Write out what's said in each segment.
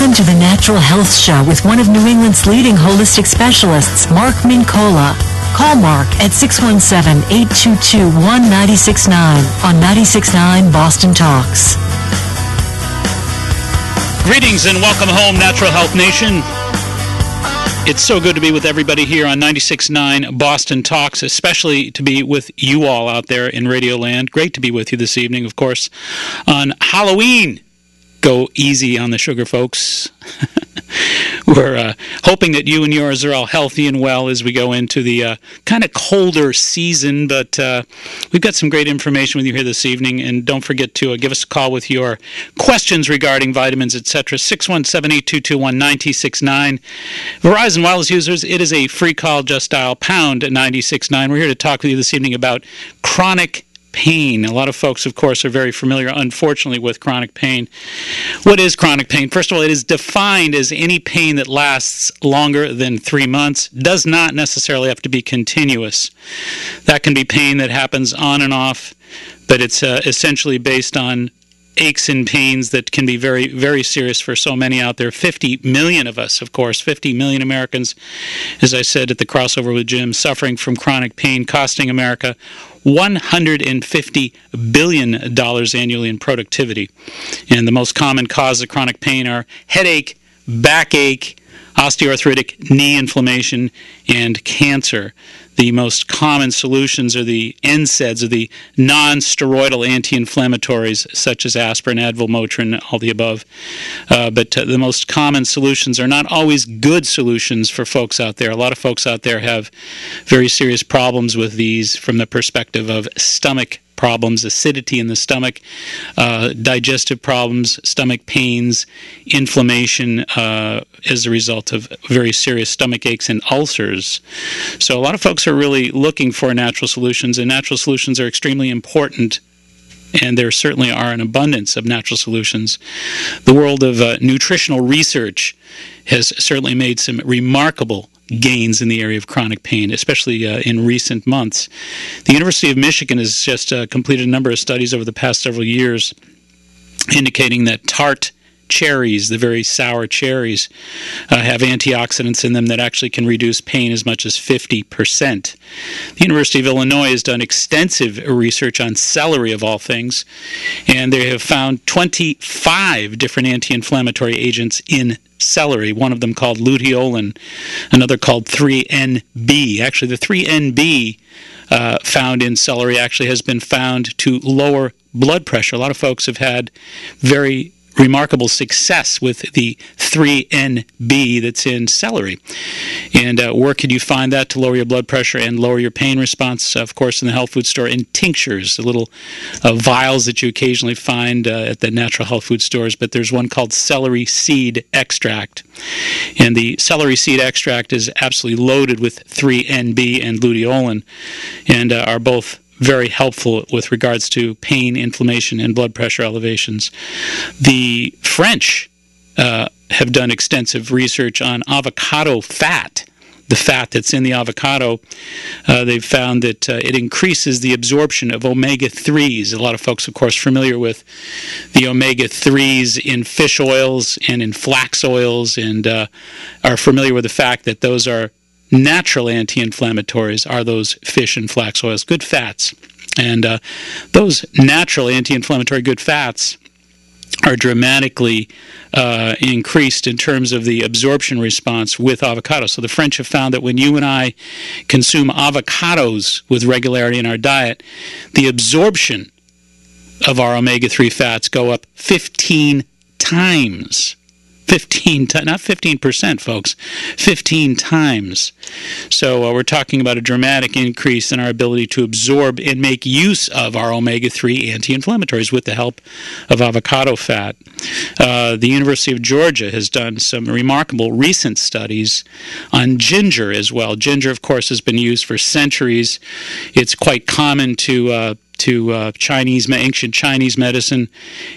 Welcome to the Natural Health Show with one of New England's leading holistic specialists, Mark Mincola. Call Mark at 617-822-1969 on 96.9 Boston Talks. Greetings and welcome home, Natural Health Nation. It's so good to be with everybody here on 96.9 Boston Talks, especially to be with you all out there in Radio Land. Great to be with you this evening, of course, on Halloween. Go easy on the sugar, folks. We're hoping that you and yours are all healthy and well as we go into the kind of colder season, but we've got some great information with you here this evening, and don't forget to give us a call with your questions regarding vitamins, etc. 617-822-1969. Verizon Wireless users, it is a free call. Just dial pound 969. We're here to talk with you this evening about chronic pain. A lot of folks, of course, are very familiar, unfortunately, with chronic pain. What is chronic pain? First of all, it is defined as any pain that lasts longer than 3 months, does not necessarily have to be continuous. That can be pain that happens on and off, but it's essentially based on aches and pains that can be very, very serious for so many out there. 50 million of us, of course, 50 million Americans, as I said at the crossover with Jim, suffering from chronic pain, costing America $150 billion annually in productivity. And the most common causes of chronic pain are headache, backache, osteoarthritic knee inflammation, and cancer. The most common solutions are the NSAIDs, or the non-steroidal anti-inflammatories, such as aspirin, Advil, Motrin, all the above. But the most common solutions are not always good solutions for folks out there. A lot of folks out there have very serious problems with these from the perspective of stomach problems, acidity in the stomach, digestive problems, stomach pains, inflammation as a result of very serious stomach aches and ulcers. So a lot of folks are really looking for natural solutions, and natural solutions are extremely important, and there certainly are an abundance of natural solutions. The world of nutritional research has certainly made some remarkable gains in the area of chronic pain, especially in recent months. The University of Michigan has just completed a number of studies over the past several years indicating that tart cherries, the very sour cherries, have antioxidants in them that actually can reduce pain as much as 50%. The University of Illinois has done extensive research on celery, of all things, and they have found 25 different anti-inflammatory agents in celery, one of them called luteolin, another called 3-NB. Actually, the 3-NB found in celery actually has been found to lower blood pressure. A lot of folks have had very remarkable success with the 3-NB that's in celery. And where could you find that to lower your blood pressure and lower your pain response? Of course, in the health food store, in tinctures, the little vials that you occasionally find at the natural health food stores. But there's one called celery seed extract. And the celery seed extract is absolutely loaded with 3-NB and luteolin, and are both very helpful with regards to pain, inflammation, and blood pressure elevations. The French have done extensive research on avocado fat, the fat that's in the avocado. They've found that it increases the absorption of omega-3s. A lot of folks, of course, familiar with the omega-3s in fish oils and in flax oils, and are familiar with the fact that those are natural anti-inflammatories, are those fish and flax oils, good fats. And those natural anti-inflammatory good fats are dramatically increased in terms of the absorption response with avocado. So the French have found that when you and I consume avocados with regularity in our diet, the absorption of our omega-3 fats go up 15 times. Not 15%, folks, 15 times. So we're talking about a dramatic increase in our ability to absorb and make use of our omega-3 anti-inflammatories with the help of avocado fat. The University of Georgia has done some remarkable recent studies on ginger as well. Ginger, of course, has been used for centuries. It's quite common to ancient Chinese medicine,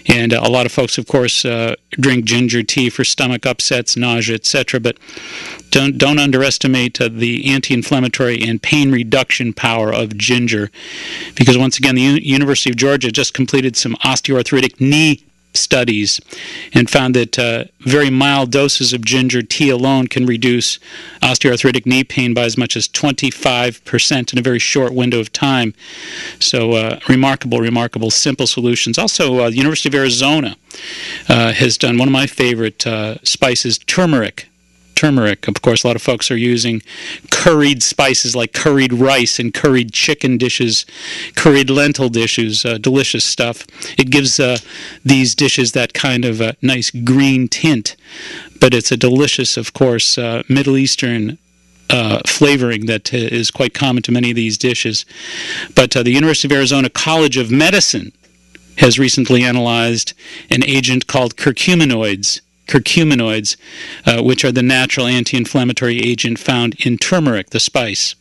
and a lot of folks, of course, drink ginger tea for stomach upsets, nausea, etc. But don't underestimate the anti-inflammatory and pain reduction power of ginger, because once again, the University of Georgia just completed some osteoarthritic knee studies and found that very mild doses of ginger tea alone can reduce osteoarthritic knee pain by as much as 25% in a very short window of time. So remarkable, simple solutions. Also, the University of Arizona has done one of my favorite spices, turmeric. Turmeric. Of course, a lot of folks are using curried spices like curried rice and curried chicken dishes, curried lentil dishes, delicious stuff. It gives these dishes that kind of nice green tint, but it's a delicious, of course, Middle Eastern flavoring that is quite common to many of these dishes. But the University of Arizona College of Medicine has recently analyzed an agent called curcuminoids, which are the natural anti-inflammatory agent found in turmeric, the spice.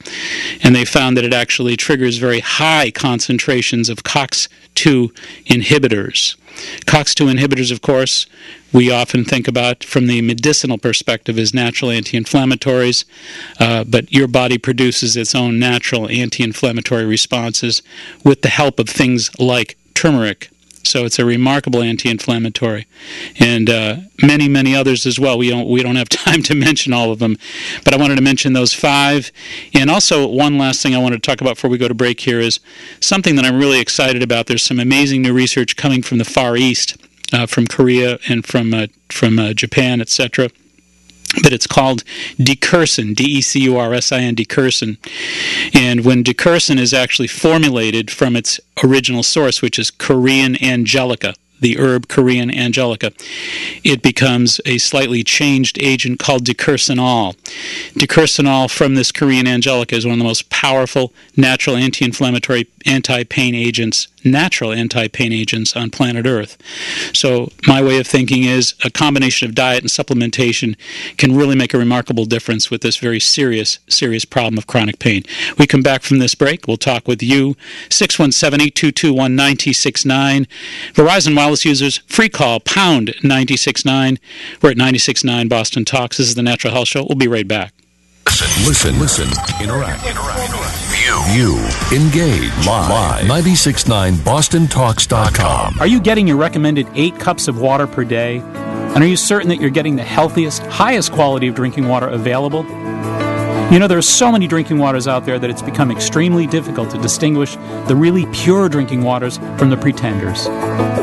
And they found that it actually triggers very high concentrations of COX-2 inhibitors. COX-2 inhibitors, of course, we often think about from the medicinal perspective as natural anti-inflammatories, but your body produces its own natural anti-inflammatory responses with the help of things like turmeric. So it's a remarkable anti-inflammatory, and many others as well. We don't have time to mention all of them, but I wanted to mention those 5. And also, one last thing I want to talk about before we go to break here is something that I'm really excited about. There's some amazing new research coming from the Far East, from Korea and from Japan, etc. But it's called Decursin, D-E-C-U-R-S-I-N, Decursin. And when Decursin is actually formulated from its original source, which is Korean angelica, the herb Korean angelica, it becomes a slightly changed agent called decursinol. Decursinol from this Korean angelica is one of the most powerful natural anti-inflammatory, anti-pain agents, natural anti-pain agents on planet Earth. So my way of thinking is a combination of diet and supplementation can really make a remarkable difference with this very serious problem of chronic pain. We come back from this break. We'll talk with you, 617-822-1969. Verizon Wireless users, free call, pound 969. We're at 96.9 Boston Talks. This is the Natural Health Show. We'll be right back. Listen, interact, view, engage, live, 96.9 BostonTalks.com. Are you getting your recommended 8 cups of water per day? And are you certain that you're getting the healthiest, highest quality of drinking water available? You know, there are so many drinking waters out there that it's become extremely difficult to distinguish the really pure drinking waters from the pretenders.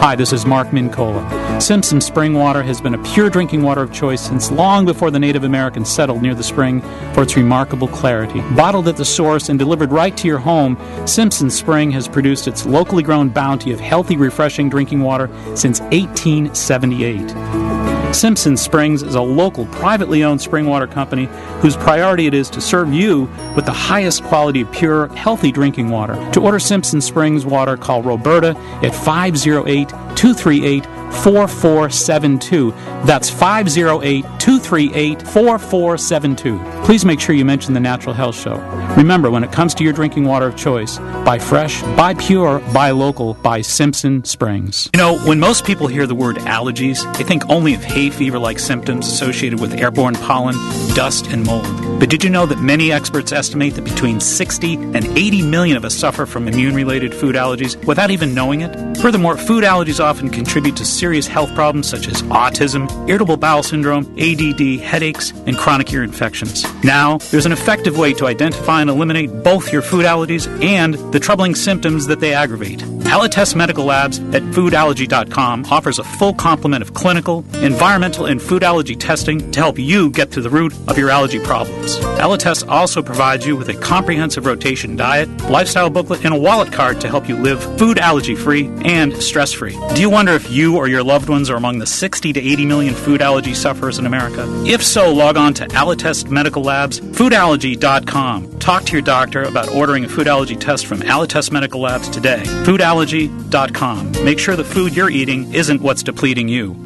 Hi, this is Mark Mincola. Simpson Spring Water has been a pure drinking water of choice since long before the Native Americans settled near the spring for its remarkable clarity. Bottled at the source and delivered right to your home, Simpson Spring has produced its locally grown bounty of healthy, refreshing drinking water since 1878. Simpson Springs is a local, privately owned spring water company whose priority it is to serve you with the highest quality of pure, healthy drinking water. To order Simpson Springs water, call Roberta at 508-238-4472. That's 508-238-4472. Please make sure you mention the Natural Health Show. Remember, when it comes to your drinking water of choice, buy fresh, buy pure, buy local, buy Simpson Springs. You know, when most people hear the word allergies, they think only of hay fever-like symptoms associated with airborne pollen, dust, and mold. But did you know that many experts estimate that between 60 and 80 million of us suffer from immune-related food allergies without even knowing it? Furthermore, food allergies often contribute to serious health problems such as autism, irritable bowel syndrome, ADD, headaches, and chronic ear infections. Now, there's an effective way to identify and eliminate both your food allergies and the troubling symptoms that they aggravate. Allotest Medical Labs at foodallergy.com offers a full complement of clinical, environmental, and food allergy testing to help you get to the root of your allergy problems. Allotest also provides you with a comprehensive rotation diet, lifestyle booklet, and a wallet card to help you live food allergy-free and stress-free. Do you wonder if you or your loved ones are among the 60 to 80 million food allergy sufferers in America? If so, log on to Allotest Medical Labs, foodallergy.com. Talk to your doctor about ordering a food allergy test from Allotest Medical Labs today. Foodallergy.com. Make sure the food you're eating isn't what's depleting you.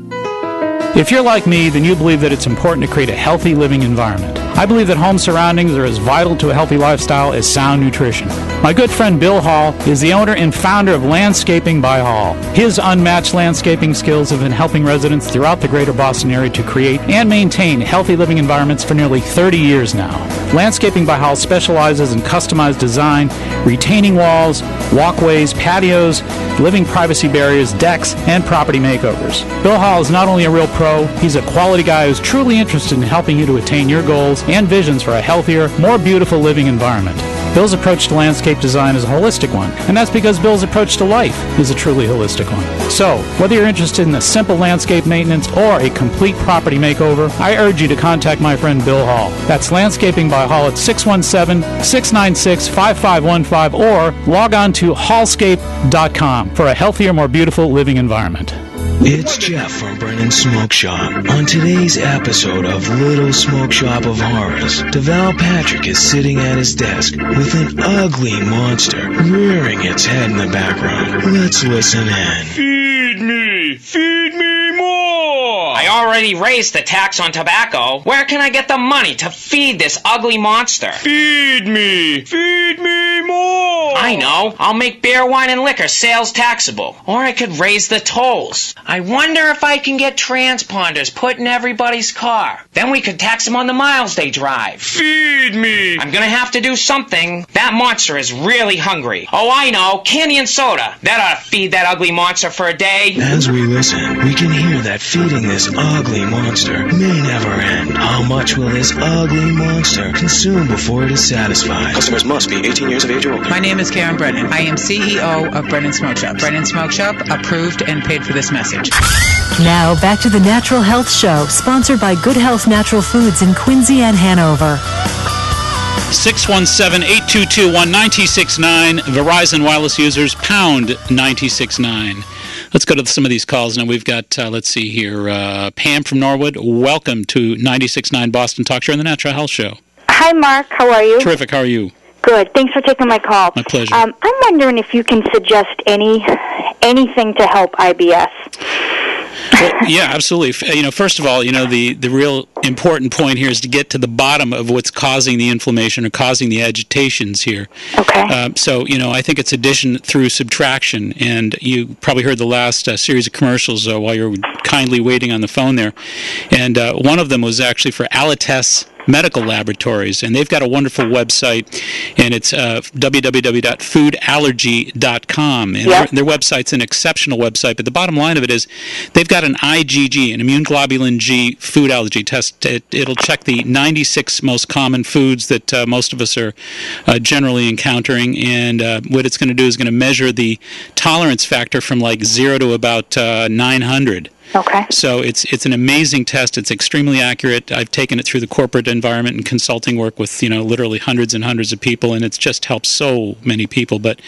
If you're like me, then you believe that it's important to create a healthy living environment. I believe that home surroundings are as vital to a healthy lifestyle as sound nutrition. My good friend Bill Hall is the owner and founder of Landscaping by Hall. His unmatched landscaping skills have been helping residents throughout the greater Boston area to create and maintain healthy living environments for nearly 30 years now. Landscaping by Hall specializes in customized design, retaining walls, walkways, patios, living privacy barriers, decks, and property makeovers. Bill Hall is not only a real pro, he's a quality guy who's truly interested in helping you to attain your goals and visions for a healthier, more beautiful living environment. Bill's approach to landscape design is a holistic one, and that's because Bill's approach to life is a truly holistic one. So, whether you're interested in a simple landscape maintenance or a complete property makeover, I urge you to contact my friend Bill Hall. That's Landscaping by Hall at 617-696-5515 or log on to hallscape.com for a healthier, more beautiful living environment. It's Jeff from Brennan's Smoke Shop. On today's episode of Little Smoke Shop of Horrors, DeVal Patrick is sitting at his desk with an ugly monster rearing its head in the background. Let's listen in. Feed me! Feed me more! I already raised the tax on tobacco. Where can I get the money to feed this ugly monster? Feed me! Feed me more! I know. I'll make beer, wine, and liquor sales taxable. Or I could raise the tolls. I wonder if I can get transponders put in everybody's car. Then we could tax them on the miles they drive. Feed me! I'm gonna have to do something. That monster is really hungry. Oh, I know. Candy and soda. That ought to feed that ugly monster for a day. As we listen, we can hear that feeding this ugly monster may never end. How much will this ugly monster consume before it is satisfied? Customers must be 18 years of age or older. My name is Karen Brennan. I am CEO of Brennan Smoke Shop. Brennan Smoke Shop approved and paid for this message. Now back to the Natural Health Show, sponsored by Good Health Natural Foods in Quincy and Hanover. 617-822-1969, Verizon wireless users, pound 969. Let's go to some of these calls. Now we've got, let's see here, Pam from Norwood. Welcome to 96.9 Boston Talk Show and the Natural Health Show. Hi, Mark. How are you? Terrific. How are you? Good. Thanks for taking my call. My pleasure. I'm wondering if you can suggest anything to help IBS. Well, yeah, absolutely. You know, first of all, you know, the real important point here is to get to the bottom of what's causing the inflammation or causing the agitations here. Okay. So, you know, I think it's addition through subtraction, and you probably heard the last series of commercials while you were kindly waiting on the phone there, and one of them was actually for Alites Medical Laboratories, and they've got a wonderful website, and it's www.foodallergy.com. And their website's an exceptional website, but the bottom line of it is they've got an IgG, an immune globulin G food allergy test. It'll check the 96 most common foods that most of us are generally encountering, and what it's going to do is going to measure the tolerance factor from like 0 to about 900. Okay. So it's an amazing test. It's extremely accurate. I've taken it through the corporate environment and consulting work with, you know, literally hundreds and hundreds of people, and it's just helped so many people. But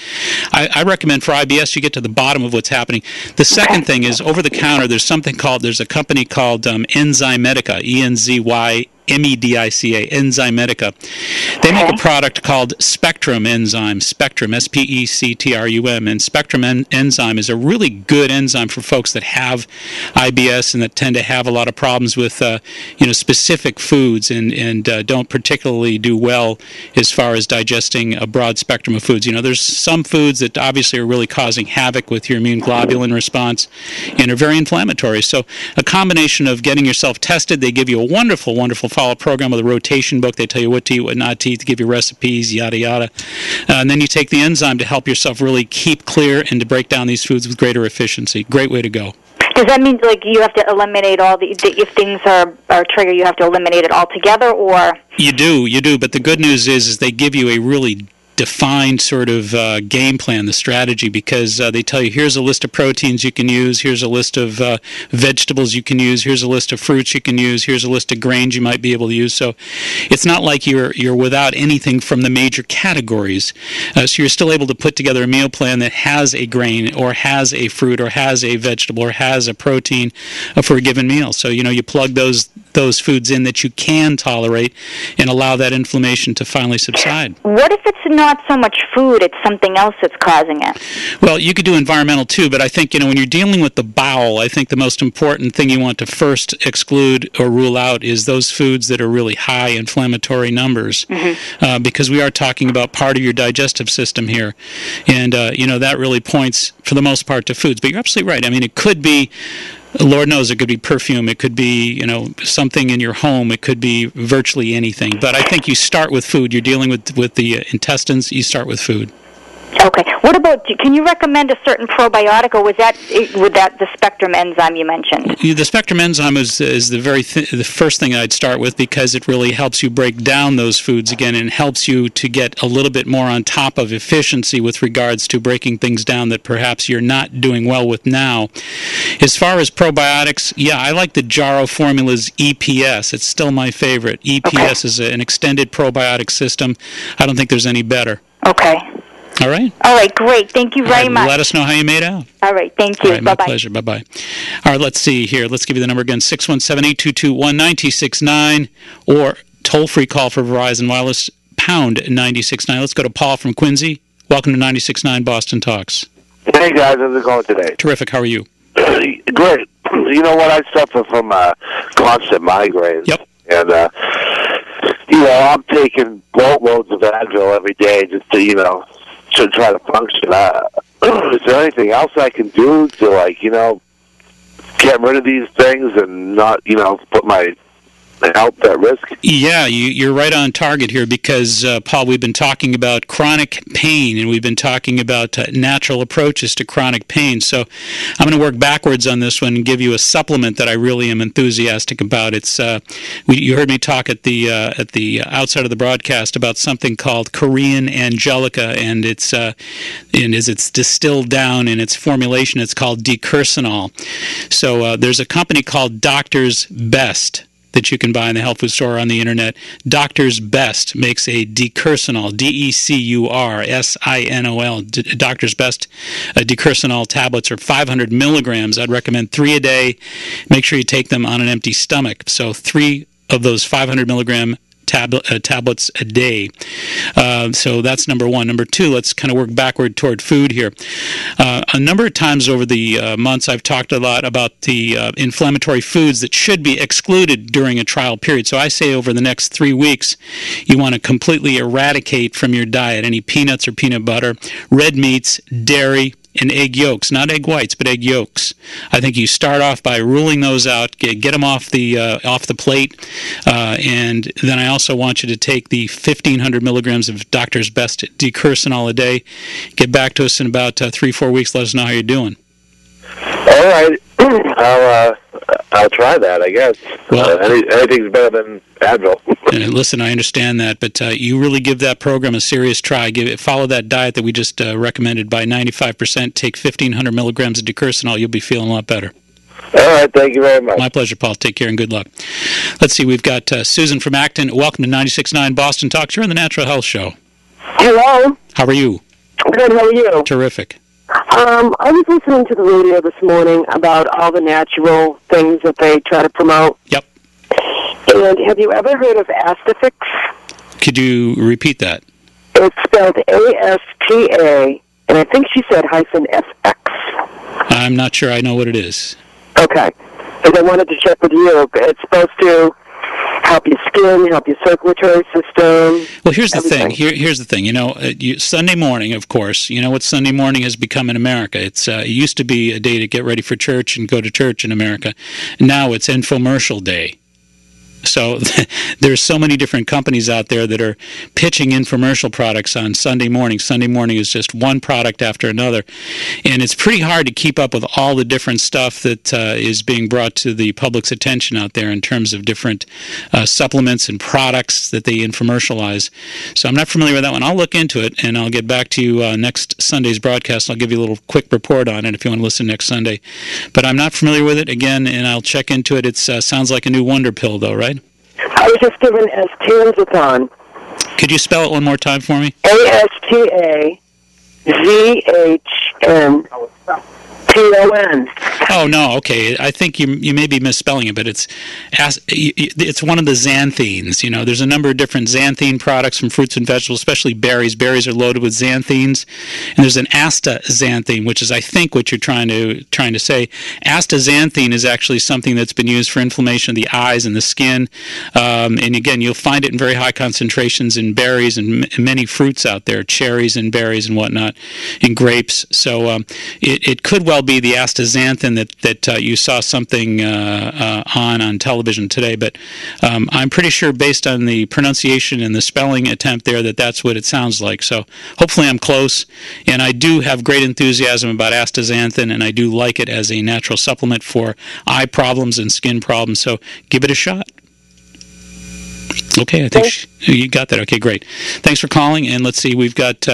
I recommend for IBS you get to the bottom of what's happening. The second thing is over the counter. There's a company called Enzymedica, ENZYMEDICA, Enzymedica. They make a product called Spectrum Enzyme, Spectrum, SPECTRUM, and Spectrum Enzyme is a really good enzyme for folks that have IBS and that tend to have a lot of problems with, specific foods and don't particularly do well as far as digesting a broad spectrum of foods. You know, there's some foods that obviously are really causing havoc with your immune globulin response and are very inflammatory. So a combination of getting yourself tested, they give you a wonderful, wonderful follow-up program with a rotation book. They tell you what to eat, what not to eat, to give you recipes, yada, yada. And then you take the enzyme to help yourself really keep clear and to break down these foods with greater efficiency. Great way to go. Does that mean like you have to eliminate all if things are trigger, you have to eliminate it altogether, or? You do. But the good news is they give you a really defined sort of game plan, the strategy, because they tell you here's a list of proteins you can use, here's a list of vegetables you can use, here's a list of fruits you can use, here's a list of grains you might be able to use. So it's not like you're without anything from the major categories. So you're still able to put together a meal plan that has a grain or has a fruit or has a vegetable or has a protein for a given meal. So, you know, you plug those those foods in that you can tolerate and allow that inflammation to finally subside. What if it's not so much food, it's something else that's causing it? Well, you could do environmental too, but I think, when you're dealing with the bowel, I think the most important thing you want to first exclude or rule out is those foods that are really high inflammatory numbers, because we are talking about part of your digestive system here. And, that really points, for the most part, to foods. But you're absolutely right. I mean, it could be, Lord knows, it could be perfume. It could be, something in your home. It could be virtually anything. But I think you start with food. You're dealing with the intestines. You start with food. Okay. What about, can you recommend a certain probiotic, or was that the Spectrum enzyme you mentioned? The Spectrum enzyme is the first thing I'd start with, because it really helps you break down those foods again and helps you to get a little bit more on top of efficiency with regards to breaking things down that perhaps you're not doing well with now. As far as probiotics, yeah, I like the Jarrow Formula's EPS. It's still my favorite. EPS is an extended probiotic system. I don't think there's any better. Okay. All right. All right, great. Thank you very much. Let us know how you made out. All right, thank you. All right, my pleasure. Bye-bye. All right, let's see here. Let's give you the number again, 617-822-1269, or toll-free call for Verizon Wireless, pound 96.9. Let's go to Paul from Quincy. Welcome to 96.9 Boston Talks. Hey, guys. How's it going today? Terrific. How are you? Great. You know what? I suffer from constant migraines. Yep. And, I'm taking boatloads of Advil every day just to try to function. Is there anything else I can do to, get rid of these things and not, put my health at risk? Yeah, you're right on target here, because, Paul, we've been talking about chronic pain, and we've been talking about natural approaches to chronic pain. So I'm going to work backwards on this one and give you a supplement that I really am enthusiastic about. It's you heard me talk at the outside of the broadcast about something called Korean Angelica, and as it's distilled down in its formulation, it's called Decursinol. So there's a company called Doctor's Best that you can buy in the health food store or on the internet. Doctor's Best makes a Decursinol, Decursinol, Doctor's Best Decursinol tablets are 500 milligrams. I'd recommend 3 a day. Make sure you take them on an empty stomach. So 3 of those 500 milligram tablets a day. So that's number one. Number two, let's kind of work backward toward food here. A number of times over the months, I've talked a lot about the inflammatory foods that should be excluded during a trial period. So I say over the next 3 weeks, you want to completely eradicate from your diet any peanuts or peanut butter, red meats, dairy, and egg yolks, not egg whites, but egg yolks. I think you start off by ruling those out, get them off the plate, and then I also want you to take the 1,500 milligrams of Doctor's Best Decursinol a day. Get back to us in about 3-4 weeks. Let us know how you're doing. All right. I'll try that, I guess. Well, anything's better than Advil. Listen, I understand that, but you really give that program a serious try. Follow that diet that we just recommended by 95%. Take 1,500 milligrams of Decursinol. You'll be feeling a lot better. All right. Thank you very much. My pleasure, Paul. Take care and good luck. Let's see. We've got Susan from Acton. Welcome to 96.9 Boston Talks. You're on the Natural Health Show. Hello. How are you? Good. How are you? Terrific. I was listening to the radio this morning about all the natural things that they try to promote. Yep. And have you ever heard of Astafix? Could you repeat that? It's spelled ASTA, and I think she said -FX. I'm not sure I know what it is. Okay. Because I wanted to check with you. It's supposed to help your skin, help your circulatory system. Well, here's the thing. Here's the thing. Sunday morning, of course, you know what Sunday morning has become in America. It used to be a day to get ready for church and go to church in America. Now it's infomercial day. So there's so many different companies out there that are pitching infomercial products on Sunday morning. Sunday morning is just one product after another. And it's pretty hard to keep up with all the different stuff that is being brought to the public's attention out there in terms of different supplements and products that they infomercialize. So I'm not familiar with that one. I'll look into it, and I'll get back to you next Sunday's broadcast. I'll give you a little quick report on it if you want to listen next Sunday. But I'm not familiar with it, again, and I'll check into it. It sounds like a new wonder pill, though, right? I was just given as Tanzathon. Could you spell it one more time for me? ASTAZHN P-O-N. Oh, no, okay. I think you may be misspelling it, but it's one of the xanthines. You know, there's a number of different xanthine products from fruits and vegetables, especially berries. Berries are loaded with xanthines. And there's an astaxanthin, which is, I think, what you're trying to say. Astaxanthin is actually something that's been used for inflammation of the eyes and the skin. And again, you'll find it in very high concentrations in berries and many fruits out there, cherries and berries and whatnot, and grapes. So it could well be the astaxanthin that you saw something on television today, but I'm pretty sure based on the pronunciation and the spelling attempt there that that's what it sounds like. So hopefully I'm close, and I do have great enthusiasm about astaxanthin, and I do like it as a natural supplement for eye problems and skin problems, so give it a shot. Okay, I think you got that. Okay, great. Thanks for calling, and let's see, we've got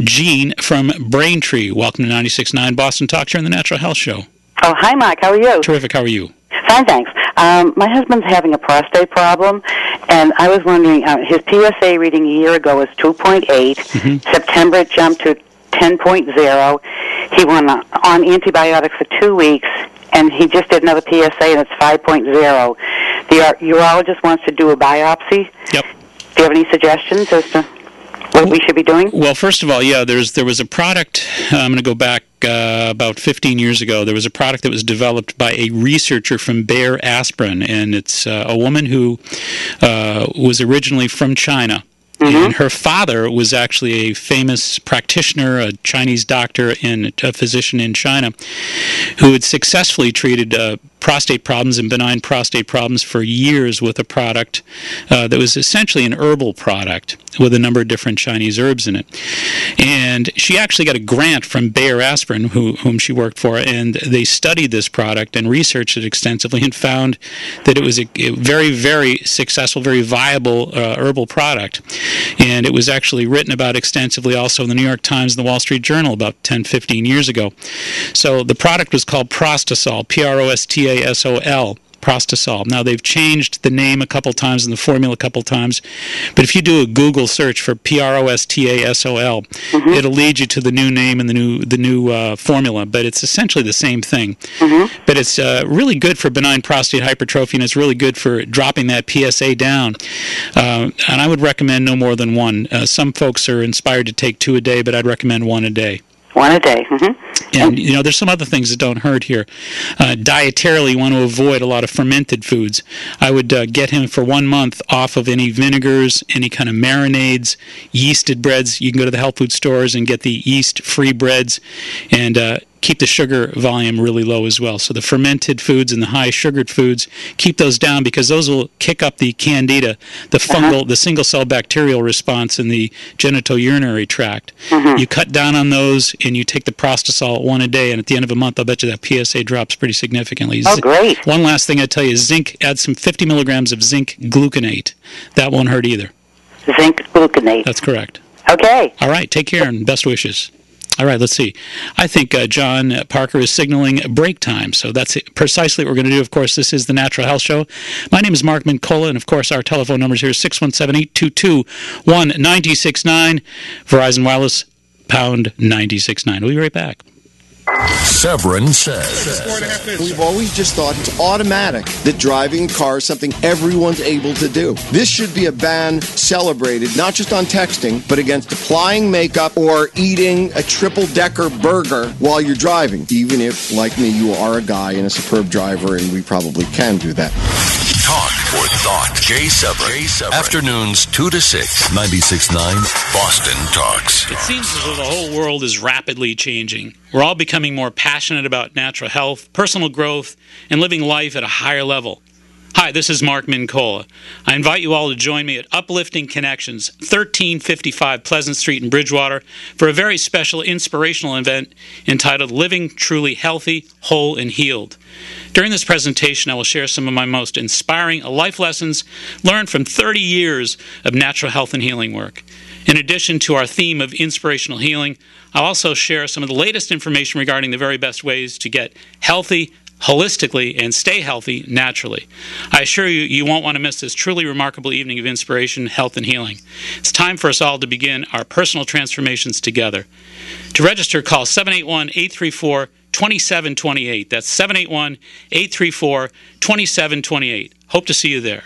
Gene from Braintree. Welcome to 96.9 Boston Talk here on the Natural Health Show. Oh, hi, Mike. How are you? Terrific. How are you? Fine, thanks. My husband's having a prostate problem, and I was wondering, his PSA reading a year ago was 2.8. Mm-hmm. September it jumped to 10.0. He went on antibiotics for 2 weeks, and he just did another PSA, and it's 5.0. The urologist wants to do a biopsy. Yep. Do you have any suggestions as to what we should be doing? Well, first of all, yeah, there was a product, I'm going to go back about 15 years ago. There was a product that was developed by a researcher from Bayer Aspirin, and it's a woman who was originally from China. Mm-hmm. And her father was actually a famous practitioner, a Chinese doctor and a physician in China, who had successfully treated prostate problems and benign prostate problems for years with a product that was essentially an herbal product with a number of different Chinese herbs in it. And she actually got a grant from Bayer Aspirin, whom she worked for, and they studied this product and researched it extensively and found that it was a very, very successful, very viable herbal product. And it was actually written about extensively also in the New York Times and the Wall Street Journal about 10, 15 years ago. So the product was called Prostasol, Prostasol. Prostasol. Now, they've changed the name a couple times and the formula a couple times, but if you do a Google search for Prostasol, mm-hmm. it'll lead you to the new name and the new formula, but it's essentially the same thing. Mm-hmm. But it's really good for benign prostate hypertrophy, and it's really good for dropping that PSA down. And I would recommend no more than one. Some folks are inspired to take 2 a day, but I'd recommend 1 a day. 1 a day. Mm-hmm. And, you know, there's some other things that don't hurt here. Dietarily, you want to avoid a lot of fermented foods. I would get him for 1 month off of any vinegars, any kind of marinades, yeasted breads. You can go to the health food stores and get the yeast-free breads, and keep the sugar volume really low as well. So the fermented foods and the high-sugared foods, keep those down because those will kick up the candida, the fungal, the single-cell bacterial response in the genitourinary tract. Mm-hmm. You cut down on those, and you take the Prostasol 1 a day, and at the end of a month, I'll bet you that PSA drops pretty significantly. Oh, great. One last thing I'd tell you is zinc. Add some 50 milligrams of zinc gluconate. That won't hurt either. Zinc gluconate. That's correct. Okay. All right. Take care, and best wishes. All right, let's see. I think John Parker is signaling break time, so that's precisely what we're going to do. Of course, this is the Natural Health Show. My name is Mark Mincola, and of course, our telephone numbers here is 617-822-1969, Verizon Wireless, pound 969. We'll be right back. Severin says. We've always just thought it's automatic that driving a car is something everyone's able to do. This should be a ban celebrated not just on texting, but against applying makeup or eating a triple-decker burger while you're driving, even if, like me, you are a guy and a superb driver, and we probably can do that. Talk or thought. Jay Severin. Afternoons 2 to 6. 96.9 Boston Talks. It seems as though the whole world is rapidly changing. We're all becoming more passionate about natural health, personal growth, and living life at a higher level. Hi, this is Mark Mincola. I invite you all to join me at Uplifting Connections, 1355 Pleasant Street in Bridgewater, for a very special inspirational event entitled Living Truly Healthy, Whole, and Healed. During this presentation, I will share some of my most inspiring life lessons learned from 30 years of natural health and healing work. In addition to our theme of inspirational healing, I'll also share some of the latest information regarding the very best ways to get healthy, holistically, and stay healthy naturally. I assure you, you won't want to miss this truly remarkable evening of inspiration, health, and healing. It's time for us all to begin our personal transformations together. To register, call 781-834-28 834-2728. That's 781-834-2728. Hope to see you there.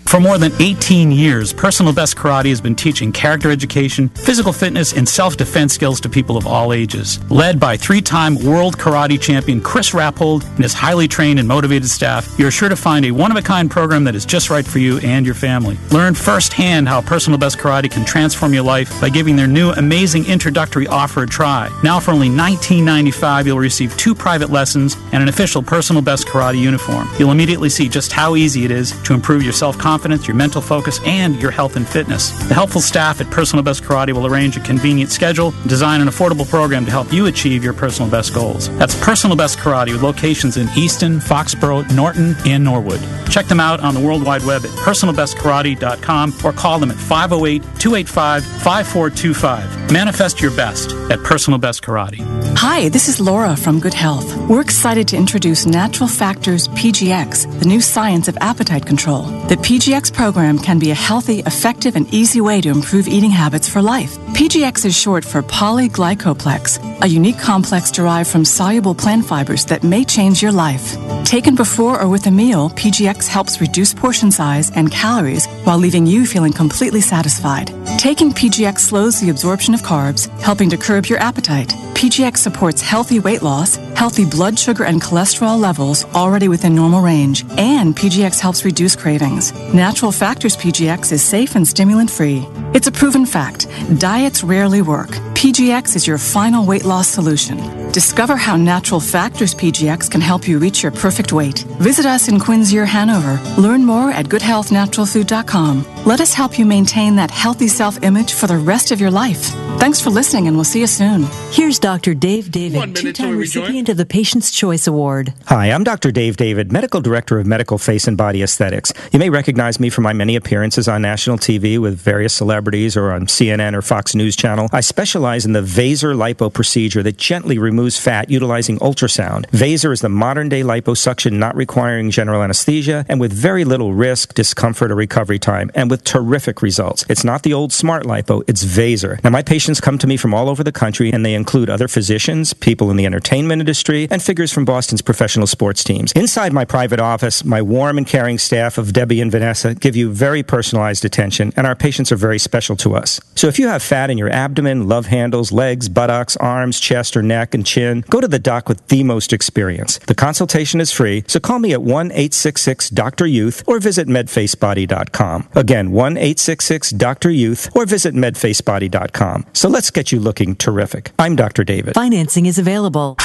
For more than 18 years, Personal Best Karate has been teaching character education, physical fitness, and self-defense skills to people of all ages. Led by 3-time world karate champion Chris Rappold and his highly trained and motivated staff, you're sure to find a one-of-a-kind program that is just right for you and your family. Learn firsthand how Personal Best Karate can transform your life by giving their new amazing introductory offer a try. Now for only $19.95, you'll receive 2 private lessons and an official Personal Best Karate uniform. You'll immediately see just how easy it is to improve your self-confidence, your mental focus, and your health and fitness. The helpful staff at Personal Best Karate will arrange a convenient schedule and design an affordable program to help you achieve your personal best goals. That's Personal Best Karate with locations in Easton, Foxborough, Norton, and Norwood. Check them out on the World Wide Web at personalbestkarate.com or call them at 508-285-5425. Manifest your best at Personal Best Karate. Hi, this is Laura from Good Health. We're excited to introduce Natural Factors PGX, the new science of appetite control. The PGX program can be a healthy, effective, and easy way to improve eating habits for life. PGX is short for polyglycoplex, a unique complex derived from soluble plant fibers that may change your life. Taken before or with a meal, PGX helps reduce portion size and calories while leaving you feeling completely satisfied. Taking PGX slows the absorption of carbs, helping to curb your appetite. PGX supports healthy weight loss, healthy blood sugar and cholesterol levels already within normal range, and PGX helps reduce cravings. Natural Factors PGX is safe and stimulant-free. It's a proven fact. Diets rarely work. PGX is your final weight loss solution. Discover how Natural Factors PGX can help you reach your perfect weight. Visit us in Quincy or Hanover. Learn more at goodhealthnaturalfood.com. Let us help you maintain that healthy self-image for the rest of your life. Thanks for listening, and we'll see you soon. Here's Dr. Dave David, 2-time recipient of the Patient's Choice Award. Hi, I'm Dr. Dave David, Medical Director of Medical Face and Body Aesthetics. You may recognize me from my many appearances on national TV with various celebrities or on CNN or Fox News Channel. I specialize in the Vaser lipo procedure that gently removes fat utilizing ultrasound. Vaser is the modern-day liposuction not requiring general anesthesia and with very little risk, discomfort, or recovery time, and with terrific results. It's not the old smart lipo, it's Vaser. Now, my patients come to me from all over the country, and they include other physicians, people in the entertainment industry, and figures from Boston's professional sports teams. Inside my private office, my warm and caring staff of Debbie and Vanessa give you very personalized attention, and our patients are very special to us. So if you have fat in your abdomen, love handles, legs, buttocks, arms, chest, or neck, and chin, go to the doc with the most experience. The consultation is free, so call me at 1-866-DOCTOR-YOUTH or visit medfacebody.com. Again, 1-866-DOCTOR-YOUTH or visit medfacebody.com. So let's get you looking terrific. I'm Dr. David. Financing is available.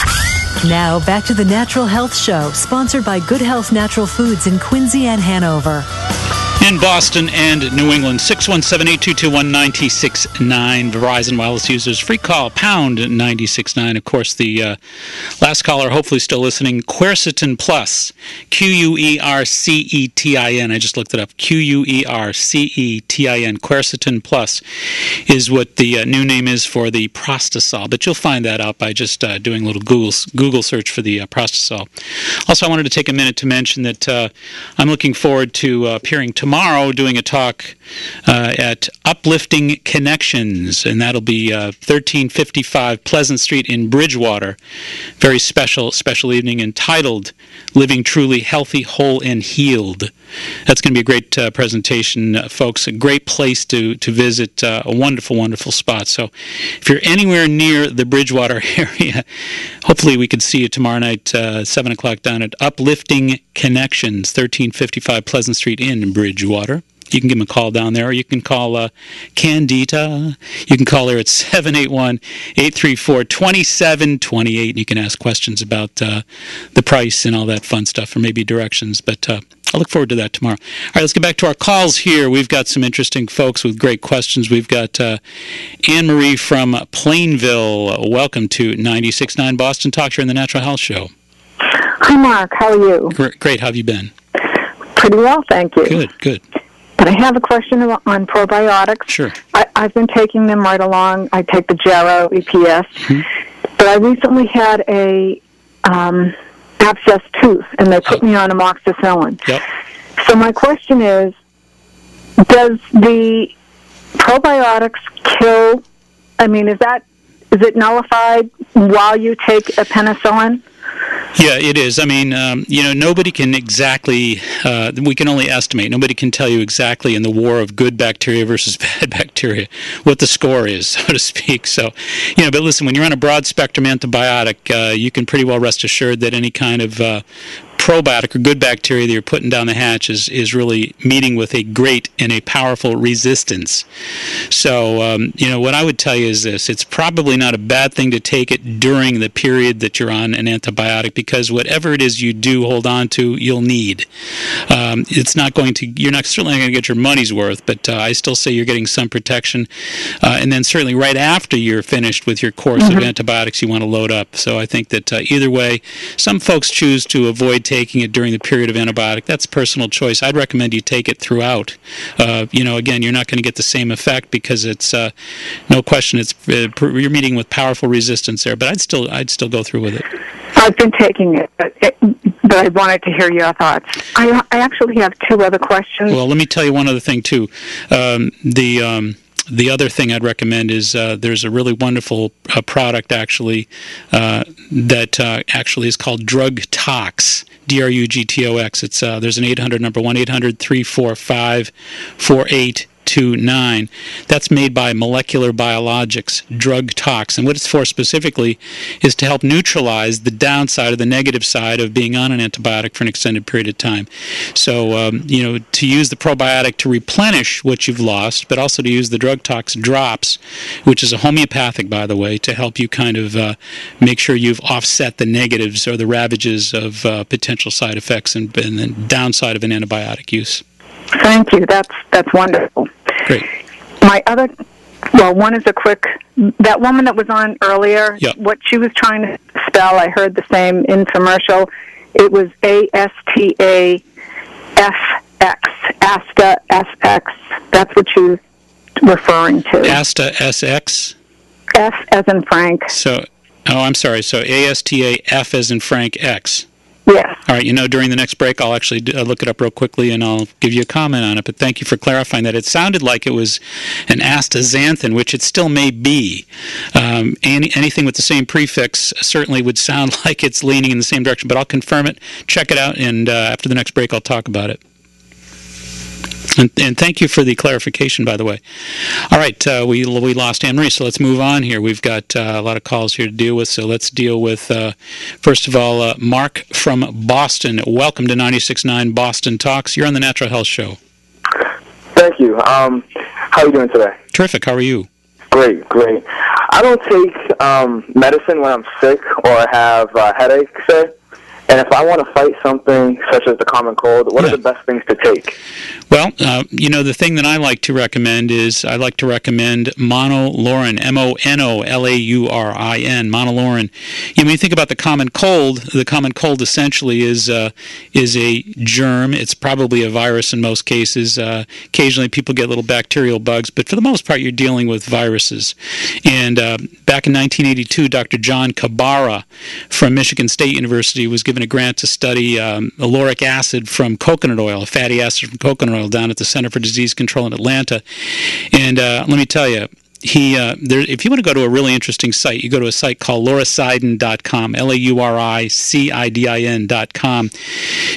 Now, back to the Natural Health Show, sponsored by Good Health Natural Foods in Quincy and Hanover. In Boston and New England, 617-822-1969. Verizon Wireless users, free call, pound 969. Of course, the last caller, hopefully still listening, Quercetin Plus, Quercetin. I just looked it up, Quercetin. Quercetin Plus is what the new name is for the Prostasol, but you'll find that out by just doing a little Google search for the Prostasol. Also, I wanted to take a minute to mention that I'm looking forward to appearing tomorrow doing a talk at Uplifting Connections, and that'll be 1355 Pleasant Street in Bridgewater. Very special evening entitled Living Truly Healthy, Whole, and Healed. That's going to be a great presentation, folks. A great place to visit, a wonderful, wonderful spot. So if you're anywhere near the Bridgewater area, hopefully we could see you tomorrow night, 7 o'clock down at Uplifting Connections, 1355 Pleasant Street in Bridgewater. You can give them a call down there, or you can call Candida. You can call her at 781-834-2728, and you can ask questions about the price and all that fun stuff, or maybe directions. But I look forward to that tomorrow. All right, let's get back to our calls here. We've got some interesting folks with great questions. We've got Anne-Marie from Plainville. Welcome to 96.9 Boston Talk here in the Natural Health Show. Hi, Mark. How are you? Great. How have you been? Pretty well, thank you. Good. But I have a question on probiotics. Sure. I've been taking them right along. I take the Jarrow EPS. Mm-hmm. But I recently had a abscessed tooth, and they put me on amoxicillin. Yep. So my question is, does the probiotics kill, is that it nullified while you take a penicillin? Yeah, it is. I mean, nobody can exactly, we can only estimate. Nobody can tell you exactly in the war of good bacteria versus bad bacteria what the score is, so to speak. So, but listen, when you're on a broad-spectrum antibiotic, you can pretty well rest assured that any kind of probiotic or good bacteria that you're putting down the hatch is really meeting with a great and a powerful resistance. So, what I would tell you is this. It's probably not a bad thing to take it during the period that you're on an antibiotic, because whatever it is you do hold on to, you'll need. It's not going to, you're not certainly not going to get your money's worth, but I still say you're getting some protection. And then certainly right after you're finished with your course of antibiotics, you want to load up. So I think that either way, some folks choose to avoid taking it during the period of antibiotic. That's personal choice. I'd recommend you take it throughout. Again, you're not going to get the same effect because it's no question you're meeting with powerful resistance there. But I'd still go through with it. I've been taking it, but I wanted to hear your thoughts. I actually have two other questions. Well, let me tell you one other thing too. The other thing I'd recommend is there's a really wonderful product actually that actually is called Drug Tox, DRUGTOX. It's there's an 800 number 1-800-345-4829. That's made by Molecular Biologics, Drug Tox. And what it's for specifically is to help neutralize the downside or the negative side of being on an antibiotic for an extended period of time. So, to use the probiotic to replenish what you've lost, but also to use the Drug Tox drops, which is a homeopathic, by the way, to help you kind of make sure you've offset the negatives or the ravages of potential side effects and the downside of an antibiotic use. Thank you. That's wonderful. Great. My other, one is a quick, that woman that was on earlier, what she was trying to spell, I heard the same infomercial. It was ASTA-FX, ASTA SX. That's what she was referring to. ASTA SX? F as in Frank. So, I'm sorry. So ASTA F as in Frank X. Yes. All right, during the next break, I'll actually look it up real quickly, and I'll give you a comment on it. But thank you for clarifying that. It sounded like it was an astaxanthin, which it still may be. Anything with the same prefix certainly would sound like it's leaning in the same direction. But I'll confirm it, check it out, and after the next break, I'll talk about it. And thank you for the clarification, by the way. All right, we lost Anne-Marie, so let's move on here. We've got a lot of calls here to deal with, so let's deal with, first of all, Mark from Boston. Welcome to 96.9 Boston Talks. You're on the Natural Health Show. Thank you. How are you doing today? Terrific. How are you? Great. I don't take medicine when I'm sick or have headaches, say. And if I want to fight something such as the common cold, what are the best things to take? Well, the thing that I like to recommend is Monolaurin, MONOLAURIN, Monolaurin. When you think about the common cold essentially is a germ. It's probably a virus in most cases. Occasionally people get little bacterial bugs, but for the most part you're dealing with viruses. And back in 1982, Dr. John Kabara from Michigan State University was given a grant to study lauric acid from coconut oil, fatty acid from coconut oil, down at the Center for Disease Control in Atlanta. And let me tell you, if you want to go to a really interesting site, you go to a site called lauricidin.com, LAURICIDIN.com,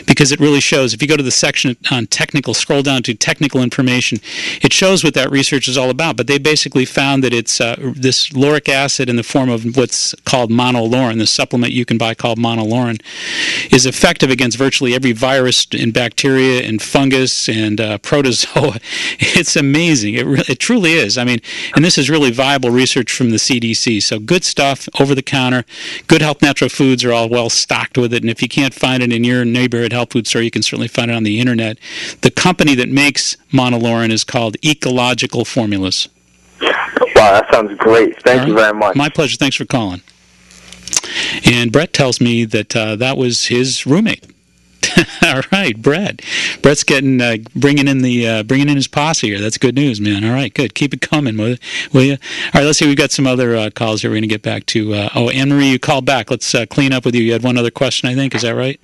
because it really shows. If you go to the section on technical, scroll down to technical information, it shows what that research is all about. But they basically found that it's this lauric acid in the form of what's called monolaurin, the supplement you can buy called monolaurin, is effective against virtually every virus and bacteria and fungus and protozoa. It's amazing. It truly is. I mean, and this is really viable research from the CDC. So good stuff, over the counter. Good Health Natural Foods are all well stocked with it. And if you can't find it in your neighborhood health food store, you can certainly find it on the internet. The company that makes monolaurin is called Ecological Formulas. Wow, that sounds great. Thank you very much. My pleasure. Thanks for calling. And Brett tells me that that was his roommate. All right, Brett. Brett's getting bringing in his posse here. That's good news, man. All right, good. Keep it coming, will you? All right, let's see. We've got some other calls here. We're going to get back to. Anne-Marie, you called back. Let's clean up with you. You had one other question, I think. Is that right?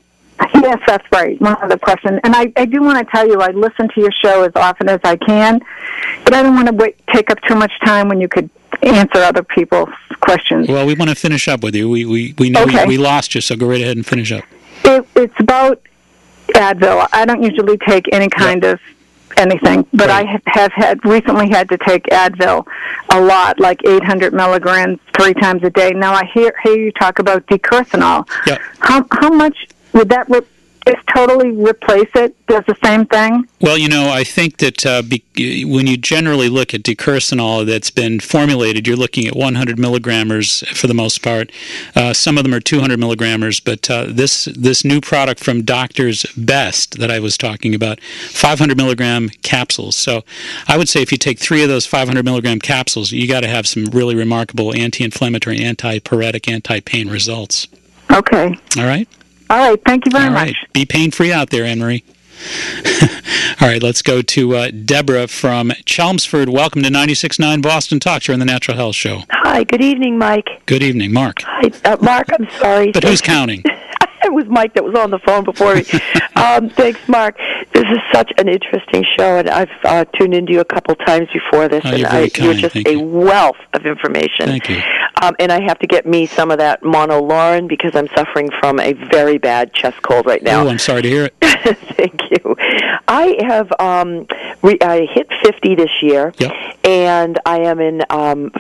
Yes, that's right. One other question. And I do want to tell you, I listen to your show as often as I can, but I don't want to take up too much time when you could answer other people's questions. Well, we want to finish up with you. We know we lost you, so go right ahead and finish up. It's about Advil. I don't usually take any kind of anything, but I have recently had to take Advil a lot, like 800 milligrams 3 times a day. Now I hear you talk about decurcinol. Yeah. How much would that just totally replace it? Does the same thing? Well, I think that when you generally look at decurcinol that's been formulated, you're looking at 100 milligrammers for the most part. Some of them are 200 milligrammers, but this new product from Doctor's Best that I was talking about, 500 milligram capsules. So I would say if you take 3 of those 500 milligram capsules, you got to have some really remarkable anti-inflammatory, antipyretic, anti-pain results. Okay. All right? All right. Thank you very much. Right. Be pain-free out there, Anne-Marie. All right, let's go to Deborah from Chelmsford. Welcome to 96.9 Boston Talks. You're on the Natural Health Show. Hi, good evening, Mike. Good evening, Mark. Hi, Mark, I'm sorry. But who's counting? It was Mike that was on the phone before me. Thanks, Mark. This is such an interesting show, and I've tuned into you a couple times before this, and you're just a wealth of information. Thank you. And I have to get me some of that Monolaurin because I'm suffering from a very bad chest cold right now. Oh, I'm sorry to hear it. Thank you. I have I hit 50 this year, and I am in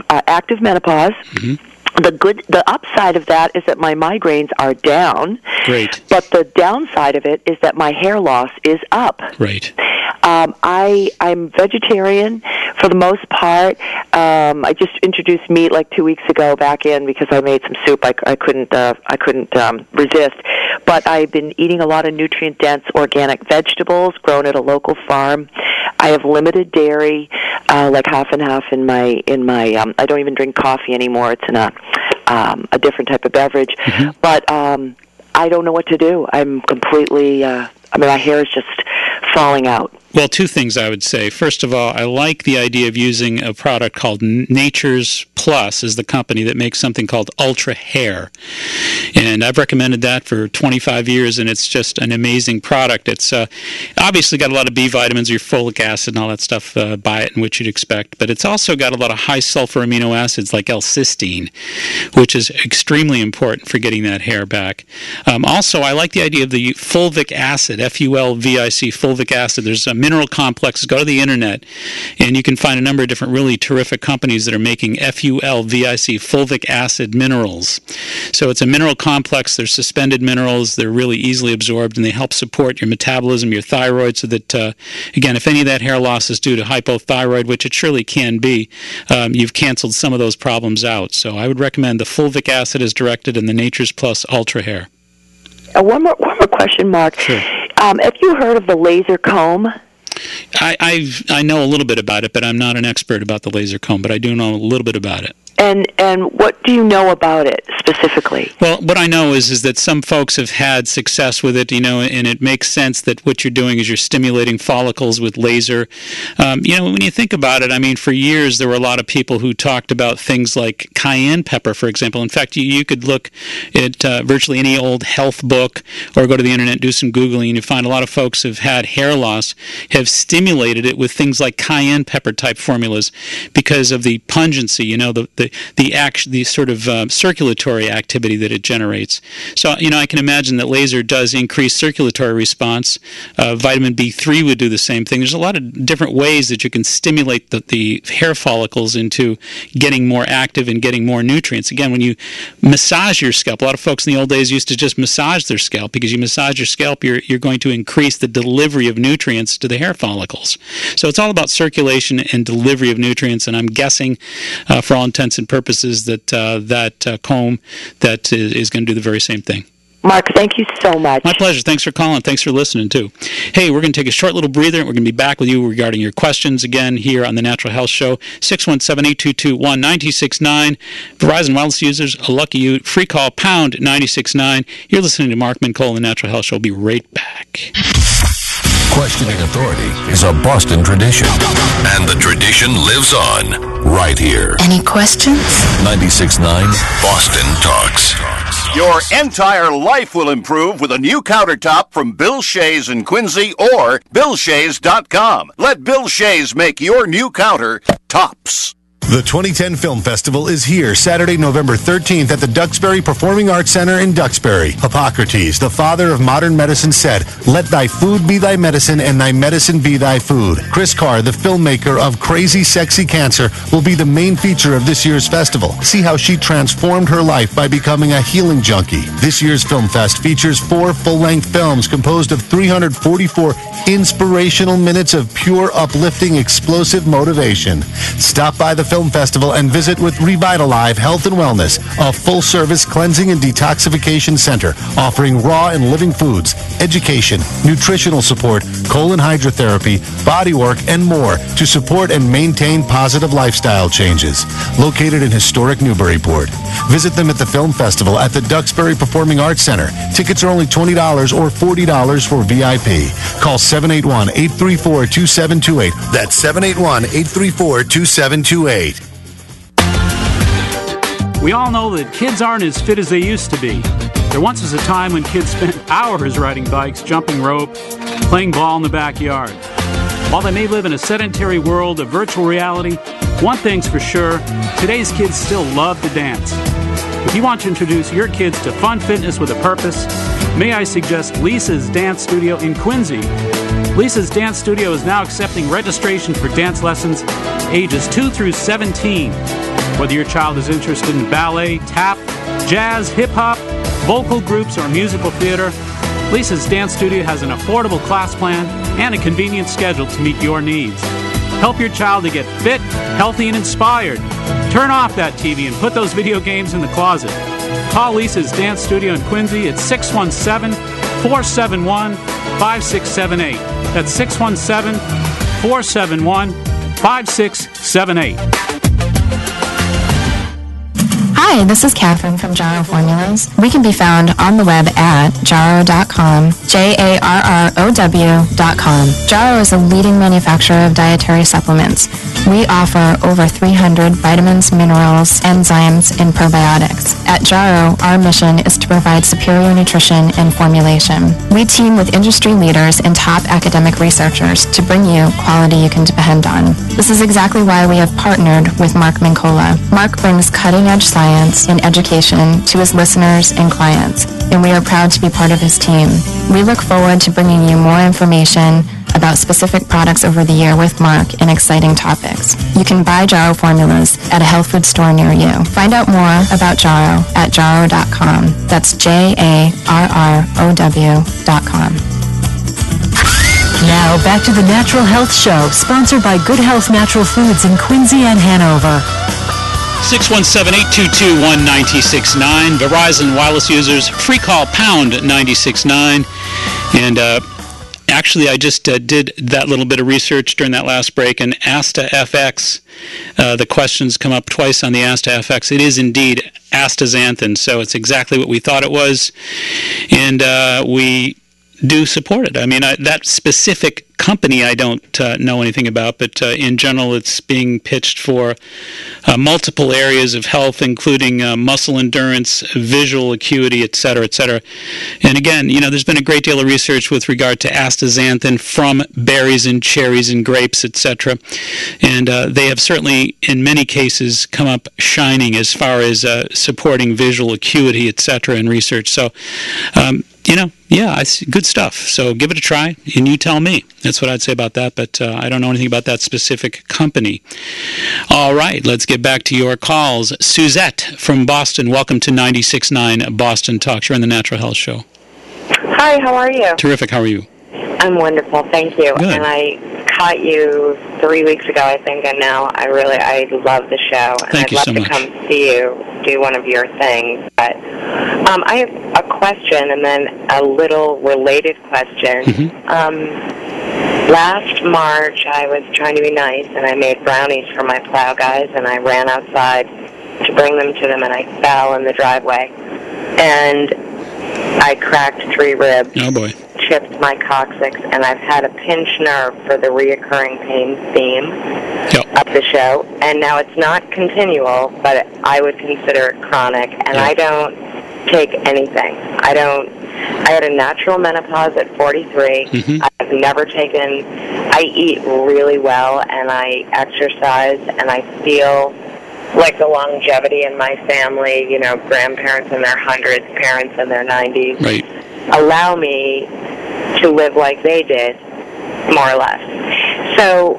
active menopause. Mm-hmm. The upside of that is that my migraines are down. Great. But the downside of it is that my hair loss is up. Right. I'm vegetarian for the most part. I just introduced meat like 2 weeks ago back in because I made some soup. I couldn't resist. But I've been eating a lot of nutrient-dense organic vegetables grown at a local farm. I have limited dairy, like half and half in my. I don't even drink coffee anymore. It's in a different type of beverage. Mm-hmm. But I don't know what to do. I'm completely. My hair is just falling out. Well, 2 things I would say. First of all, I like the idea of using a product called Nature's Plus, is the company that makes something called Ultra Hair. And I've recommended that for 25 years, and it's just an amazing product. It's obviously got a lot of B vitamins, your folic acid and all that stuff by it, and what you'd expect. But it's also got a lot of high-sulfur amino acids like L-cysteine, which is extremely important for getting that hair back. Also, I like the idea of the fulvic acid, F-U-L-V-I-C, fulvic acid. There's mineral complexes. Go to the internet, and you can find a number of different really terrific companies that are making FULVIC, fulvic acid minerals. So it's a mineral complex. They're suspended minerals. They're really easily absorbed, and they help support your metabolism, your thyroid, so that, again, if any of that hair loss is due to hypothyroid, which it surely can be, you've canceled some of those problems out. So I would recommend the fulvic acid as directed and the Nature's Plus Ultra Hair. One more question, Mark. Sure. Have you heard of the laser comb? I know a little bit about it, but I'm not an expert about the laser comb, but I do know a little bit about it. And what do you know about it specifically? Well, what I know is that some folks have had success with it, and it makes sense that what you're doing is you're stimulating follicles with laser. When you think about it, for years there were a lot of people who talked about things like cayenne pepper, for example. In fact, you could look at virtually any old health book or go to the internet, do some Googling, and you find a lot of folks who've had hair loss have stimulated it with things like cayenne pepper type formulas because of the pungency, the sort of circulatory activity that it generates. So, I can imagine that laser does increase circulatory response. Vitamin B3 would do the same thing. There's a lot of different ways that you can stimulate the hair follicles into getting more active and getting more nutrients. Again, when you massage your scalp, a lot of folks in the old days used to just massage their scalp. Because you massage your scalp, you're going to increase the delivery of nutrients to the hair follicles. So it's all about circulation and delivery of nutrients, and I'm guessing, for all intents and purposes, that comb that is going to do the very same thing. Mark, thank you so much. My pleasure. Thanks for calling. Thanks for listening, too. Hey, we're going to take a short little breather, and we're going to be back with you regarding your questions again here on the Natural Health Show. 617-822-1969. Verizon Wireless users, lucky you. Free call, pound 969. You're listening to Mark Mincoll on the Natural Health Show. We'll be right back. Questioning authority is a Boston tradition, and the tradition lives on right here. Any questions? 96.9 Boston Talks. Your entire life will improve with a new countertop from Bill Shays in Quincy or BillShays.com. Let Bill Shays make your new counter tops. The 2010 Film Festival is here Saturday, November 13th at the Duxbury Performing Arts Center in Duxbury. Hippocrates, the father of modern medicine, said, "Let thy food be thy medicine and thy medicine be thy food." Chris Carr, the filmmaker of Crazy Sexy Cancer, will be the main feature of this year's festival. See how she transformed her life by becoming a healing junkie. This year's Film Fest features 4 full-length films composed of 344 inspirational minutes of pure, uplifting, explosive motivation. Stop by the Film Festival and visit with Revitalive Health and Wellness, a full-service cleansing and detoxification center offering raw and living foods, education, nutritional support, colon hydrotherapy, body work, and more to support and maintain positive lifestyle changes. Located in historic Newburyport. Visit them at the Film Festival at the Duxbury Performing Arts Center. Tickets are only $20 or $40 for VIP. Call 781-834-2728. That's 781-834-2728. We all know that kids aren't as fit as they used to be. There once was a time when kids spent hours riding bikes, jumping rope, playing ball in the backyard. While they may live in a sedentary world of virtual reality, one thing's for sure, today's kids still love to dance. If you want to introduce your kids to fun fitness with a purpose, may I suggest Lisa's Dance Studio in Quincy. Lisa's Dance Studio is now accepting registration for dance lessons ages 2 through 17. Whether your child is interested in ballet, tap, jazz, hip-hop, vocal groups, or musical theater, Lisa's Dance Studio has an affordable class plan and a convenient schedule to meet your needs. Help your child to get fit, healthy, and inspired. Turn off that TV and put those video games in the closet. Call Lisa's Dance Studio in Quincy at 617-471-5678. That's 617-471-5678. Hi, this is Catherine from Jarrow Formulas. We can be found on the web at jarrow.com, JARROW.com. Jarrow is a leading manufacturer of dietary supplements. We offer over 300 vitamins, minerals, enzymes, and probiotics. At Jarrow, our mission is to provide superior nutrition and formulation. We team with industry leaders and top academic researchers to bring you quality you can depend on. This is exactly why we have partnered with Mark Mincola. Mark brings cutting-edge science and education to his listeners and clients, and we are proud to be part of his team. We look forward to bringing you more information about specific products over the year with Mark and exciting topics. You can buy Jarrow Formulas at a health food store near you. Find out more about Jarrow at jarrow.com. That's JARROW.com. Now, back to the Natural Health Show, sponsored by Good Health Natural Foods in Quincy and Hanover. 617-822-1969. Verizon wireless users, free call pound 969. And actually, I just did that little bit of research during that last break, and Asta-FX, the questions come up twice on the Asta-FX. It is indeed astaxanthin, so it's exactly what we thought it was. And we do support it. I mean, that specific company I don't know anything about, but in general it's being pitched for multiple areas of health, including muscle endurance, visual acuity, et cetera, et cetera. And again, there's been a great deal of research with regard to astaxanthin from berries and cherries and grapes, et cetera. And they have certainly, in many cases, come up shining as far as supporting visual acuity, et cetera, in research. So, good stuff. So give it a try, and you tell me. That's what I'd say about that, but I don't know anything about that specific company. All right, let's get back to your calls. Suzette from Boston, welcome to 96.9 Boston Talks. You're on the Natural Health Show. Hi, how are you? Terrific. How are you? I'm wonderful, thank you. Good. And I caught you 3 weeks ago, I think, and now I love the show. And Thank you so much. I'd love to come see you do one of your things. But I have a question and then a little related question. Last March, I was trying to be nice, and I made brownies for my plow guys, and I ran outside to bring them to them, and I fell in the driveway. And I cracked 3 ribs. Oh, boy. Chipped my coccyx, and I've had a pinched nerve for the reoccurring pain theme of the show. And now it's not continual, but I would consider it chronic, and I don't take anything. I had a natural menopause at 43. I have I've never taken. I eat really well, and I exercise, and I feel like the longevity in my family, you know, grandparents in their hundreds, parents in their 90s, right, allow me to live like they did, more or less. So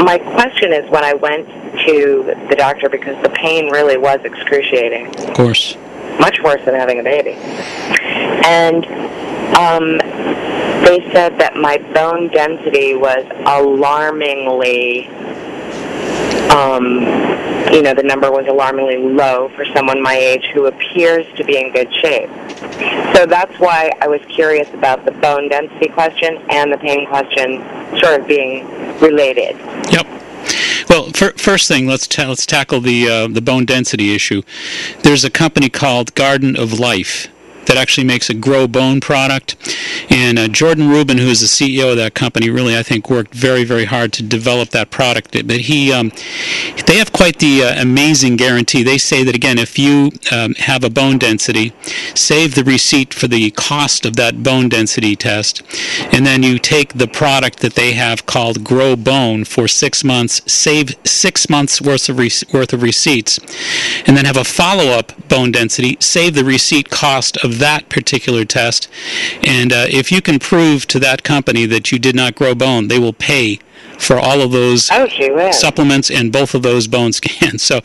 my question is, when I went to the doctor, because the pain really was excruciating. Of course. Much worse than having a baby. And they said that my bone density was alarmingly, you know, the number was alarmingly low for someone my age who appears to be in good shape. So that's why I was curious about the bone density question and the pain question sort of being related. Yep. Well, first thing, let's tackle the bone density issue. There's a company called Garden of Life that actually makes a Grow Bone product. And Jordan Rubin, who is the CEO of that company, really, I think, worked very, very hard to develop that product. But they have quite the amazing guarantee. They say that, again, if you have a bone density, save the receipt for the cost of that bone density test, and then you take the product that they have called Grow Bone for 6 months, save 6 months worth of receipts, and then have a follow-up bone density, save the receipt cost of that particular test, and if you can prove to that company that you did not grow bone, they will pay for all of those supplements and both of those bone scans. So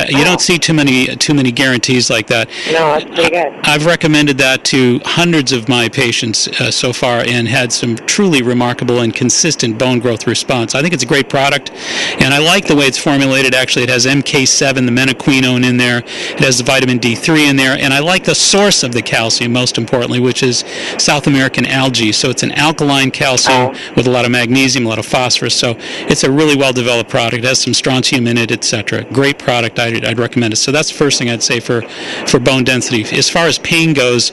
you don't see too many guarantees like that. No, that's pretty good. I've recommended that to hundreds of my patients so far and had some truly remarkable and consistent bone growth response. I think it's a great product, and I like the way it's formulated. Actually, it has MK7, the menaquinone, in there. It has the vitamin D3 in there, and I like the source of the calcium, most importantly, which is South American algae. So it's an alkaline calcium with a lot of magnesium, a lot of phosphorus. So it's a really well-developed product. It has some strontium in it, etc. Great product. I'd recommend it. So that's the first thing I'd say for bone density. As far as pain goes,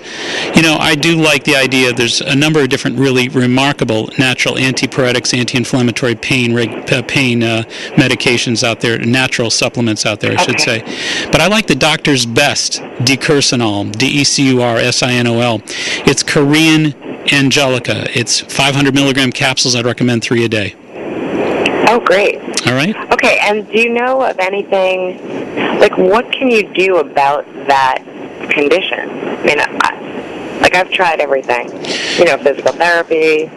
you know, I do like the idea. There's a number of different really remarkable natural antipyretics, anti-inflammatory pain medications out there, natural supplements out there, I should say. But I like the Doctor's Best Decursinol, Decursinol. It's Korean Angelica. It's 500 milligram capsules. I'd recommend 3 a day. Oh, great. All right. Okay, and do you know of anything, like, what can you do about that condition? I mean, I've tried everything, you know, physical therapy,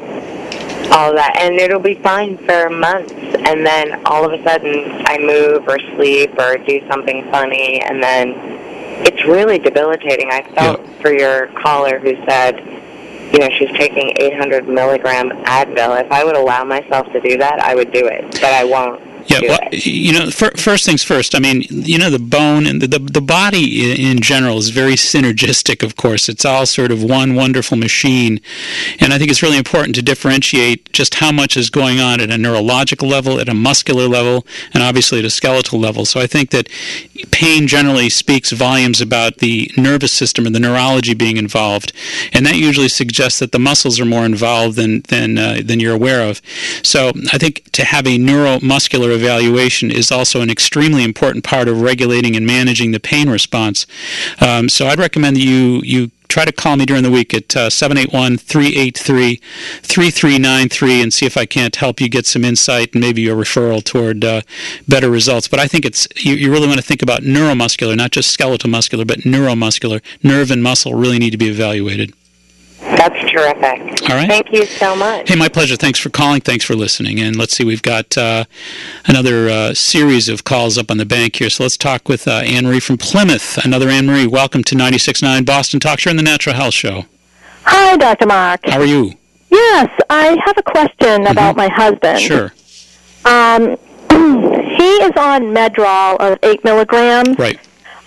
all that, and it'll be fine for months, and then all of a sudden I move or sleep or do something funny, and then it's really debilitating. I felt for your caller who said, you know, she's taking 800 milligram Advil. If I would allow myself to do that, I would do it, but I won't. Yeah, well, you know, first things first. I mean, you know, the bone and the body in general is very synergistic, of course. It's all sort of one wonderful machine. And I think it's really important to differentiate just how much is going on at a neurological level, at a muscular level, and obviously at a skeletal level. So I think that pain generally speaks volumes about the nervous system or the neurology being involved. And that usually suggests that the muscles are more involved than you're aware of. So I think to have a neuromuscular evaluation is also an extremely important part of regulating and managing the pain response. So I'd recommend that you try to call me during the week at 781-383-3393 and see if I can't help you get some insight and maybe a referral toward better results. But I think you really want to think about neuromuscular, not just skeletal muscular, but neuromuscular. Nerve and muscle really need to be evaluated. That's terrific. All right. Thank you so much. Hey, my pleasure. Thanks for calling. Thanks for listening. And let's see, we've got another series of calls up on the bank here. So let's talk with Anne-Marie from Plymouth. Another Anne-Marie. Welcome to 96.9 Boston Talk. You're in the Natural Health Show. Hi, Dr. Mark. How are you? Yes, I have a question about my husband. Sure. He is on Medrol of 8 milligrams. Right.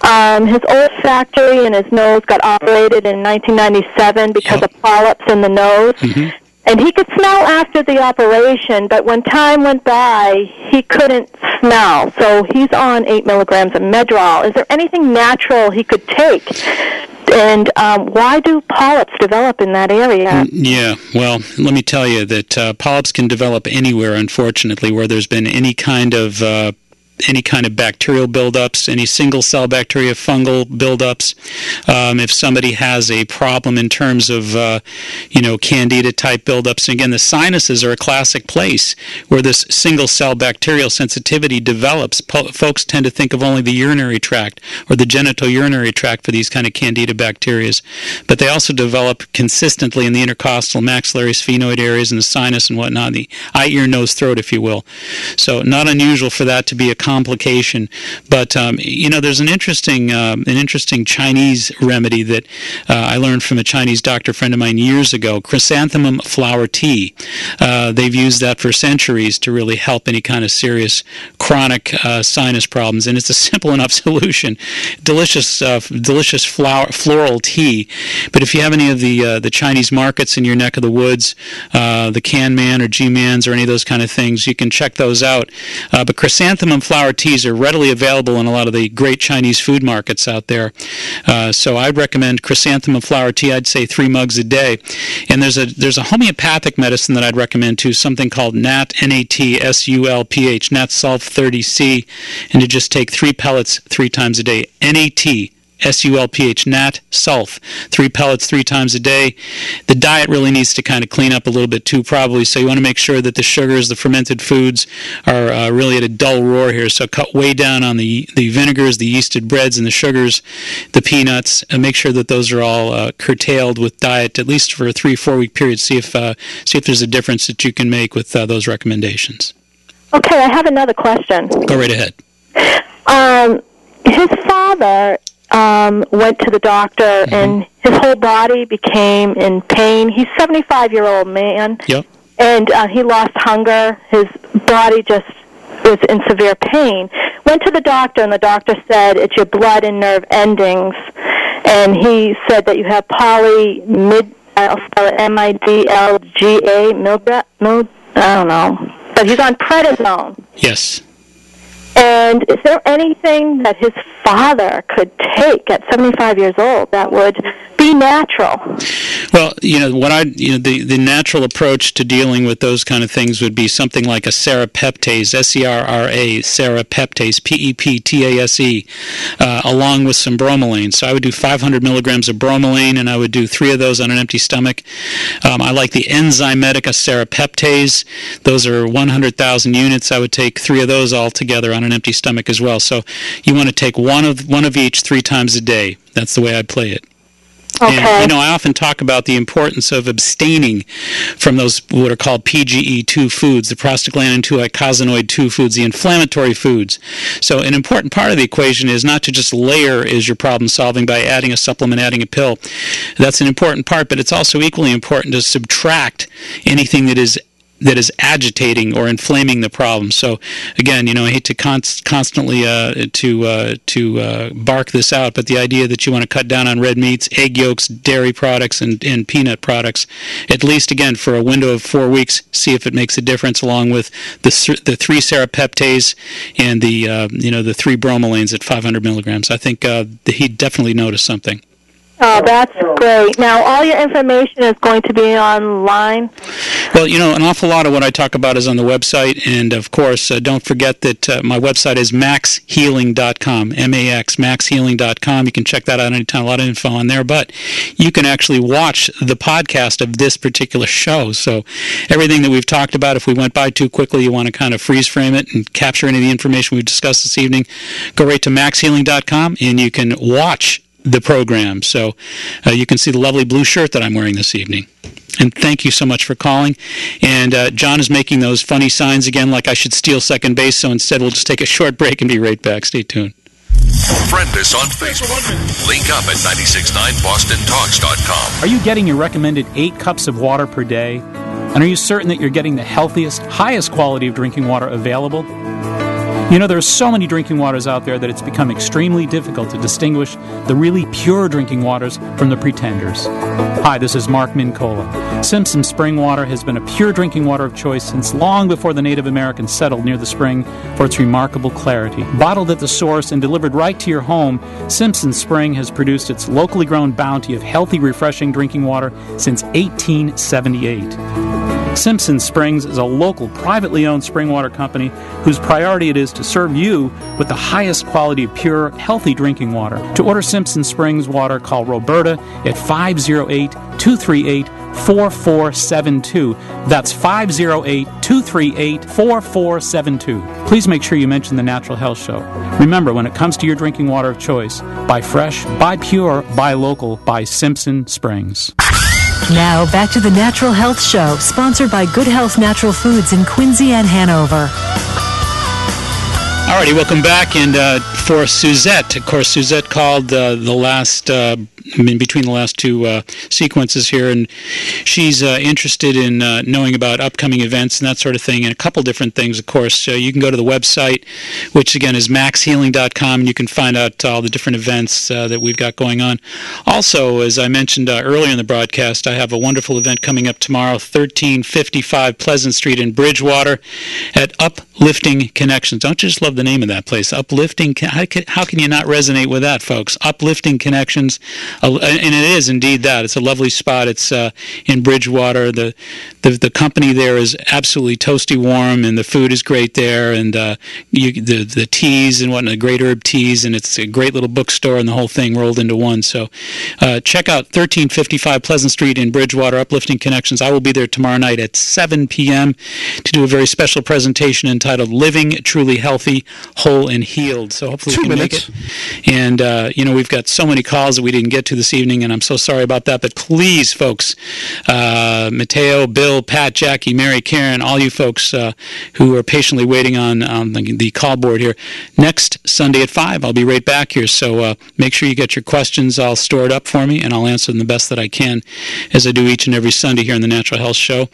His olfactory in his nose got operated in 1997 because of polyps in the nose. Mm-hmm. And he could smell after the operation, but when time went by, he couldn't smell. So he's on 8 milligrams of Medrol. Is there anything natural he could take? And why do polyps develop in that area? Yeah, well, let me tell you that polyps can develop anywhere, unfortunately, where there's been any kind of any kind of bacterial buildups, any single-cell bacteria, fungal buildups. If somebody has a problem in terms of, candida-type buildups. And again, the sinuses are a classic place where this single-cell bacterial sensitivity develops. Folks tend to think of only the urinary tract or the genitourinary tract for these kind of candida bacteria, but they also develop consistently in the intercostal, maxillary, sphenoid areas, and the sinus and whatnot, the eye, ear, nose, throat, if you will. So not unusual for that to be a complication. But there's an interesting Chinese remedy that I learned from a Chinese doctor friend of mine years ago. Chrysanthemum flower tea. They've used that for centuries to really help any kind of serious chronic sinus problems, and it's a simple enough solution. Delicious floral tea. But if you have any of the Chinese markets in your neck of the woods, the Can Man or G-Mans or any of those kind of things, you can check those out. But chrysanthemum flower teas are readily available in a lot of the great Chinese food markets out there. So I'd recommend chrysanthemum flower tea. I'd say 3 mugs a day. And there's a homeopathic medicine that I'd recommend too, something called NAT-SULPH, Nat Sulf 30C, and to just take 3 pellets 3 times a day. NAT-SULPH, Nat Sulf, 3 pellets 3 times a day. The diet really needs to kind of clean up a little bit too, probably. So you want to make sure that the sugars, the fermented foods, are really at a dull roar here. So cut way down on the vinegars, the yeasted breads, and the sugars, the peanuts, and make sure that those are all curtailed with diet, at least for a 3-4 week period. See if there's a difference that you can make with those recommendations. Okay, I have another question. Go right ahead. His father went to the doctor, and his whole body became in pain. He's a 75-year-old man, and he lost hunger. His body just was in severe pain. Went to the doctor, and the doctor said, it's your blood and nerve endings, and he said that you have I'll spell it MIDLGA, I don't know, but he's on prednisone. Yes. And is there anything that his father could take at 75 years old that would be natural? Well, the natural approach to dealing with those kind of things would be something like a serrapeptase, S-E-R-R-A, serrapeptase, P-E-P-T-A-S-E, along with some bromelain. So I would do 500 milligrams of bromelain, and I would do 3 of those on an empty stomach. I like the Enzymatica serrapeptase. Those are 100,000 units. I would take 3 of those all together on an empty stomach as well. So you want to take one of each 3 times a day. That's the way I'd play it. Okay. And, I often talk about the importance of abstaining from those what are called PGE2 foods, the prostaglandin 2 icosanoid 2 foods, the inflammatory foods. So an important part of the equation is not to just layer is your problem solving by adding a supplement, adding a pill. That's an important part, but it's also equally important to subtract anything that is agitating or inflaming the problem. So again, I hate to constantly bark this out, but the idea that you want to cut down on red meats, egg yolks, dairy products, and peanut products, at least again for a window of 4 weeks, see if it makes a difference, along with the 3 serrapeptase and the 3 bromelains at 500 milligrams. I think he'd definitely notice something. Oh, that's great. Now, all your information is going to be online? Well, an awful lot of what I talk about is on the website, and of course, don't forget that my website is maxhealing.com, M-A-X, maxhealing.com. You can check that out anytime, a lot of info on there, but you can actually watch the podcast of this particular show. So everything that we've talked about, if we went by too quickly, you want to kind of freeze frame it and capture any of the information we've discussed this evening, go right to maxhealing.com, and you can watch the program. So you can see the lovely blue shirt that I'm wearing this evening. And thank you so much for calling. And John is making those funny signs again like I should steal second base, so instead we'll just take a short break and be right back. Stay tuned. Friend us on Facebook. Link up at 969bostontalks.com. Are you getting your recommended 8 cups of water per day? And are you certain that you're getting the healthiest, highest quality of drinking water available? There are so many drinking waters out there that it's become extremely difficult to distinguish the really pure drinking waters from the pretenders. Hi, this is Mark Mincola. Simpson Spring Water has been a pure drinking water of choice since long before the Native Americans settled near the spring for its remarkable clarity. Bottled at the source and delivered right to your home, Simpson Spring has produced its locally grown bounty of healthy, refreshing drinking water since 1878. Simpson Springs is a local, privately owned spring water company whose priority it is to serve you with the highest quality of pure, healthy drinking water. To order Simpson Springs water, call Roberta at 508-238-4472. That's 508-238-4472. Please make sure you mention the Natural Health Show. Remember, when it comes to your drinking water of choice, buy fresh, buy pure, buy local, buy Simpson Springs. Now, back to the Natural Health Show, sponsored by Good Health Natural Foods in Quincy and Hanover. Alrighty, welcome back. And for Suzette, of course, Suzette called between the last two sequences here, and she's interested in knowing about upcoming events and that sort of thing, and a couple different things, of course. You can go to the website, which again is maxhealing.com, and you can find out all the different events that we've got going on. Also, as I mentioned earlier in the broadcast, I have a wonderful event coming up tomorrow, 1355 Pleasant Street in Bridgewater at Uplifting Connections. Don't you just love the name of that place? Uplifting. How can you not resonate with that, folks? Uplifting Connections. And it is indeed that. It's a lovely spot. It's in Bridgewater. The company there is absolutely toasty warm, and the food is great there, and the teas and whatnot, great herb teas, and it's a great little bookstore, and the whole thing rolled into one. So check out 1355 Pleasant Street in Bridgewater, Uplifting Connections. I will be there tomorrow night at 7 p.m. to do a very special presentation entitled Living Truly Healthy, Whole, and Healed. So hopefully we can make it. And, we've got so many calls that we didn't get to this evening, and I'm so sorry about that. But please, folks, Mateo, Bill, Pat, Jackie, Mary, Karen, all you folks who are patiently waiting on the call board here, next Sunday at 5, I'll be right back here. So make sure you get your questions all stored up for me, and I'll answer them the best that I can, as I do each and every Sunday here on the Natural Health Show.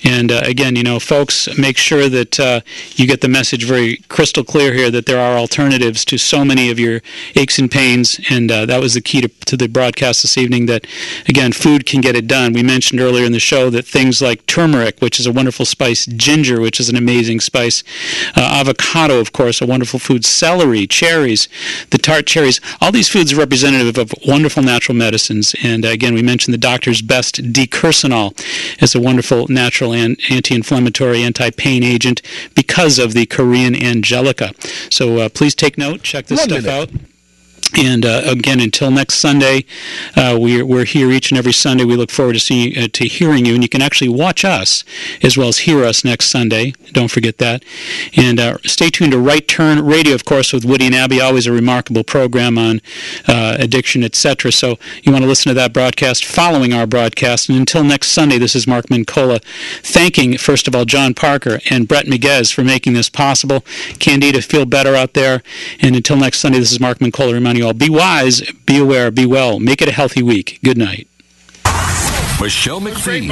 And again, folks, make sure that you get the message very crystal clear here that there are alternatives to so many of your aches and pains, and that was the key to the broadcast this evening, that, again, food can get it done. We mentioned earlier in the show that things like turmeric, which is a wonderful spice, ginger, which is an amazing spice, avocado, of course, a wonderful food, celery, cherries, the tart cherries, all these foods are representative of wonderful natural medicines. And again, we mentioned the doctor's best decurcinol as a wonderful natural anti-inflammatory, anti-pain agent because of the Korean angelica. So please take note, check this stuff out. And again, until next Sunday, we're here each and every Sunday. We look forward to hearing you, and you can actually watch us as well as hear us next Sunday. Don't forget that. And stay tuned to Right Turn Radio, of course, with Woody and Abby. Always a remarkable program on addiction, etc. So you want to listen to that broadcast following our broadcast. And until next Sunday, this is Mark Mincola, thanking first of all John Parker and Brett Miguez for making this possible. Candida, feel better out there. And until next Sunday, this is Mark Mincola reminding you all, be wise, be aware, be well. Make it a healthy week. Good night. Michelle McPhee.